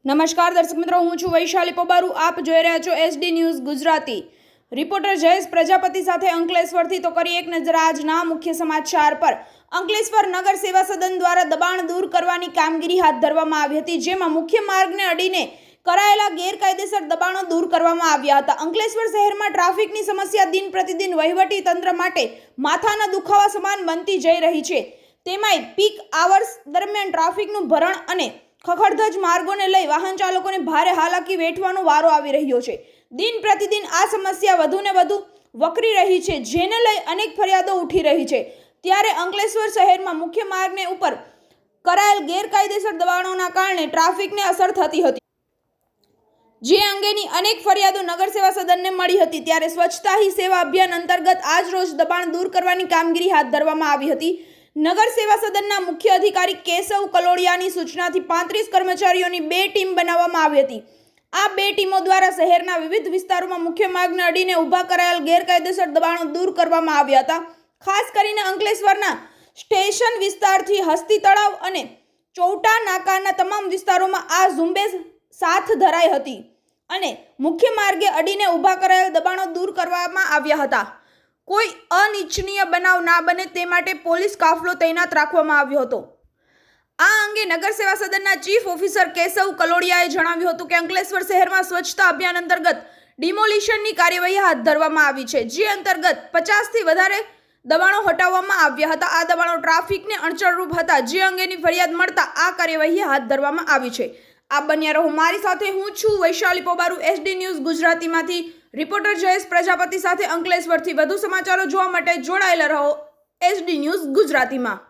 નમસ્કાર દર્શક મિત્રો, હું છું વૈશાલી પોબારુ. આપ જોઈ રહ્યા છો SD news Gujarati. Reporter Jayesh Prajapati સાથે અંકલેશ્વરથી. તો કરી એક નજર આજના મુખ્ય સમાચાર પર. અંકલેશ્વર નગર સેવા સદન દ્વારા દબાણ દૂર કરવાની કામગીરી હાથ ધરવામાં આવી હતી, જેમાં મુખ્ય માર્ગને અડીને કરાયેલા ગેરકાયદેસર દબાણો દૂર કરવામાં આવ્યા હતા. અંકલેશ્વર શહેરમાં ટ્રાફિકની સમસ્યા દિન પ્રતિદિન વહીવટી તંત્ર માટે માથાના દુખાવા સમાન બનતી જઈ રહી છે. તેમાંય પીક આવર્સ દરમિયાન ટ્રાફિકનું ભરણ અને ખખડધજ માર્ગોને લઈ વાહન ચાલકોને ભારે હાલાકી વેઠવાનો વારો આવી રહ્યો છે. દિન પ્રતિદિન આ સમસ્યા વધુને વધુ વકરી રહી છે, જેને લઈ અનેક ફરિયાદો ઉઠી રહી છે. ત્યારે અંકલેશ્વર શહેરમાં મુખ્ય માર્ગને ઉપર કરાયેલ ગેરકાયદેસર દબાણોના કારણે ટ્રાફિકને અસર થતી હતી, જે અંગેની અનેક ફરિયાદો નગર સેવા સદનને મળી હતી. ત્યારે સ્વચ્છતા હી સેવા અભિયાન અંતર્ગત આજ રોજ દબાણ દૂર કરવાની કામગીરી હાથ ધરવામાં આવી હતી. નગર સેવા સદનના મુખ્ય અધિકારી કેશવ કલોડિયાની સૂચનાથી 35 કર્મચારીઓની 2 ટીમ બનાવવામાં આવી હતી. આ 2 ટીમો દ્વારા શહેરના વિવિધ વિસ્તારોમાં મુખ્ય માર્ગને અડીને ઊભા કરાયેલ ગેરકાયદેસર દબાણો દૂર કરવામાં આવ્યા હતા. ખાસ કરીને અંકલેશ્વરના સ્ટેશન વિસ્તારથી હસ્તી તળાવ અને ચૌટા નાકાના તમામ વિસ્તારોમાં આ ઝુંબેશ સાથ ધરાઈ હતી અને મુખ્ય માર્ગે અડીને ઊભા કરાયેલ દબાણો દૂર કરવામાં આવ્યા હતા. કોઈ અનિચ્છનીય બનાવ ના બને તે માટે પોલીસ કાફલો તૈનાત રાખવામાં આવ્યો હતો. આ અંગે નગર સેવા સદનના ચીફ ઓફિસર કેશવ કલોડિયાએ જણાવ્યું હતું કે અંકલેશ્વર શહેરમાં સ્વચ્છતા અભિયાન અંતર્ગત ડિમોલિશનની કાર્યવાહી હાથ ધરવામાં આવી છે, જે અંતર્ગત 50થી વધારે દબાણો હટાવવામાં આવ્યા હતા. આ દબાણો ટ્રાફિકને અડચણરૂપ હતા, જે અંગેની ફરિયાદ મળતા આ કાર્યવાહી હાથ ધરવામાં આવી છે. આ બન્યા રહો મારી સાથે. હું છું વૈશાલી પોબારુ, SD ન્યૂઝ ગુજરાતીમાંથી. રિપોર્ટર જયેશ પ્રજાપતિ સાથે અંકલેશ્વરથી. વધુ સમાચારો જોવા માટે જોડાયેલા રહો SD ન્યૂઝ ગુજરાતીમાં.